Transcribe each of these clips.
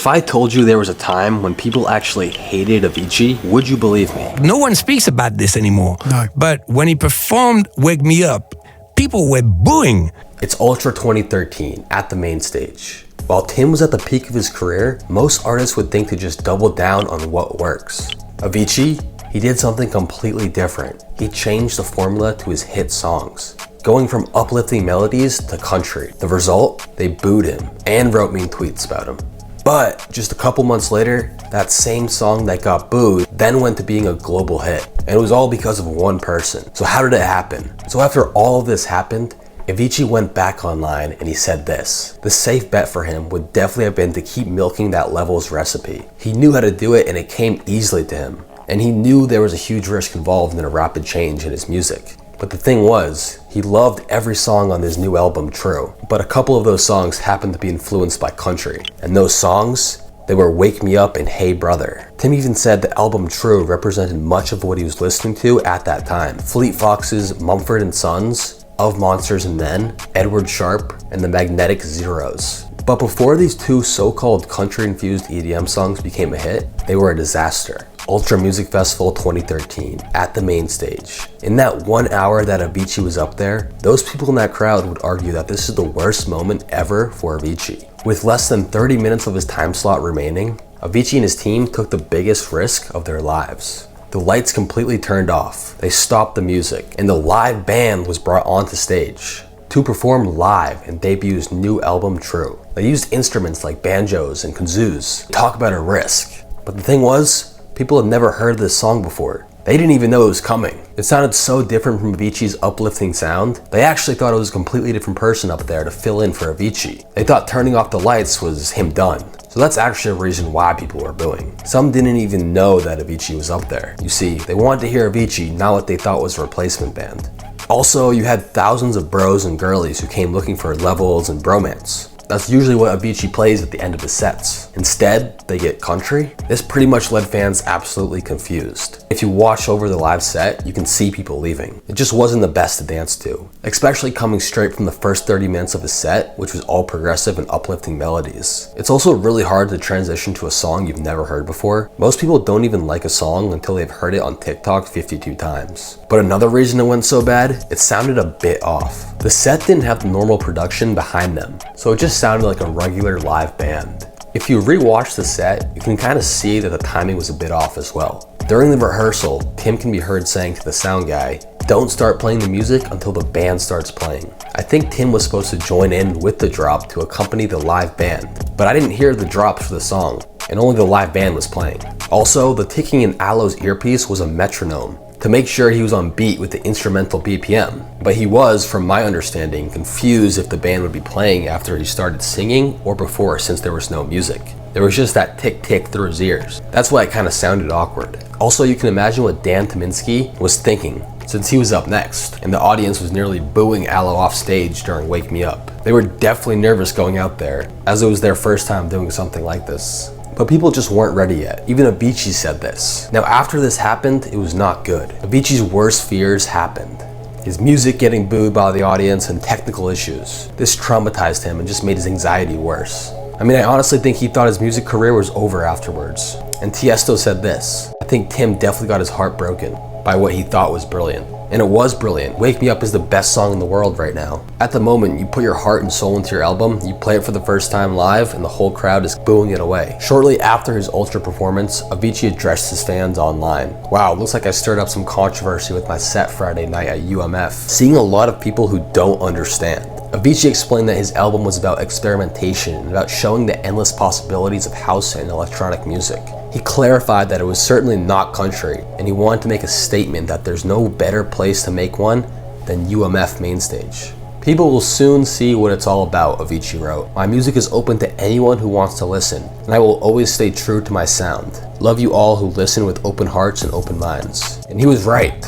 If I told you there was a time when people actually hated Avicii, would you believe me? No one speaks about this anymore. No. But when he performed Wake Me Up, people were booing. It's Ultra 2013 at the main stage. While Tim was at the peak of his career, most artists would think to just double down on what works. Avicii, he did something completely different. He changed the formula to his hit songs, going from uplifting melodies to country. The result? They booed him and wrote mean tweets about him. But just a couple months later, that same song that got booed then went to being a global hit. And it was all because of one person. So how did it happen? So after all of this happened, Avicii went back online and he said this. The safe bet for him would definitely have been to keep milking that Levels recipe. He knew how to do it and it came easily to him. And he knew there was a huge risk involved in a rapid change in his music. But the thing was, he loved every song on his new album, True. But a couple of those songs happened to be influenced by country. And those songs, they were Wake Me Up and Hey Brother. Tim even said the album True represented much of what he was listening to at that time. Fleet Fox's Mumford & Sons, Of Monsters and Men, Edward Sharpe, and the Magnetic Zeros. But before these two so-called country-infused EDM songs became a hit, they were a disaster. Ultra Music Festival 2013 at the main stage. In that 1 hour that Avicii was up there, those people in that crowd would argue that this is the worst moment ever for Avicii. With less than 30 minutes of his time slot remaining, Avicii and his team took the biggest risk of their lives. The lights completely turned off, they stopped the music, and the live band was brought onto stage to perform live and debut his new album True. They used instruments like banjos and kazoos. Talk about a risk. But the thing was, people had never heard this song before. They didn't even know it was coming. It sounded so different from Avicii's uplifting sound, they actually thought it was a completely different person up there to fill in for Avicii. They thought turning off the lights was him done. So that's actually a reason why people were booing. Some didn't even know that Avicii was up there. You see, they wanted to hear Avicii, not what they thought was a replacement band. Also, you had thousands of bros and girlies who came looking for Levels and bromance. That's usually what Avicii plays at the end of his sets. Instead, they get country. This pretty much led fans absolutely confused. If you watch over the live set, you can see people leaving. It just wasn't the best to dance to, especially coming straight from the first 30 minutes of his set, which was all progressive and uplifting melodies. It's also really hard to transition to a song you've never heard before. Most people don't even like a song until they've heard it on TikTok 52 times. But another reason it went so bad, it sounded a bit off. The set didn't have the normal production behind them, so it just sounded like a regular live band. If you rewatch the set, you can kind of see that the timing was a bit off as well. During the rehearsal, Tim can be heard saying to the sound guy, "Don't start playing the music until the band starts playing." I think Tim was supposed to join in with the drop to accompany the live band, but I didn't hear the drops for the song, and only the live band was playing. Also, the ticking in Aloe's earpiece was a metronome, to make sure he was on beat with the instrumental BPM. But he was, from my understanding, confused if the band would be playing after he started singing or before, since there was no music. There was just that tick tick through his ears. That's why it kind of sounded awkward. Also, you can imagine what Dan Tyminski was thinking, since he was up next, and the audience was nearly booing Aloe off stage during Wake Me Up. They were definitely nervous going out there, as it was their first time doing something like this. But people just weren't ready yet. Even Avicii said this. Now after this happened, it was not good. Avicii's worst fears happened. His music getting booed by the audience and technical issues. This traumatized him and just made his anxiety worse. I mean, I honestly think he thought his music career was over afterwards. And Tiësto said this. I think Tim definitely got his heart broken by what he thought was brilliant. And it was brilliant. Wake Me Up is the best song in the world right now. At the moment, you put your heart and soul into your album, you play it for the first time live, and the whole crowd is booing it away. Shortly after his Ultra performance, Avicii addressed his fans online. Wow, looks like I stirred up some controversy with my set Friday night at UMF. Seeing a lot of people who don't understand. Avicii explained that his album was about experimentation and about showing the endless possibilities of house and electronic music. He clarified that it was certainly not country, and he wanted to make a statement that there's no better place to make one than UMF Mainstage. People will soon see what it's all about, Avicii wrote. My music is open to anyone who wants to listen, and I will always stay true to my sound. Love you all who listen with open hearts and open minds. And he was right.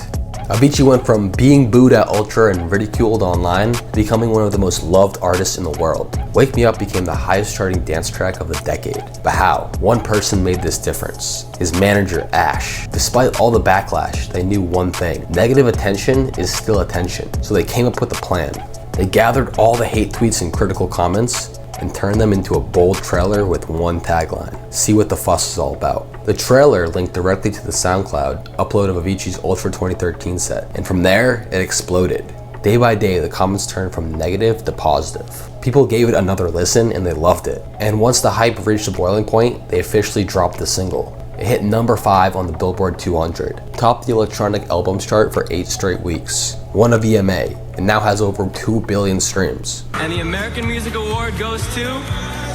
Avicii went from being booed at Ultra and ridiculed online to becoming one of the most loved artists in the world. Wake Me Up became the highest charting dance track of the decade. But how? One person made this difference. His manager, Ash. Despite all the backlash, they knew one thing. Negative attention is still attention. So they came up with a plan. They gathered all the hate tweets and critical comments and turned them into a bold trailer with one tagline: "See what the fuss is all about." The trailer linked directly to the SoundCloud upload of Avicii's Ultra 2013 set, and from there, it exploded. Day by day, the comments turned from negative to positive. People gave it another listen and they loved it. And once the hype reached the boiling point, they officially dropped the single. It hit number 5 on the Billboard 200, topped the electronic albums chart for 8 straight weeks, won a VMA, and now has over 2 billion streams. And the American Music Award goes to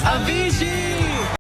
Avicii!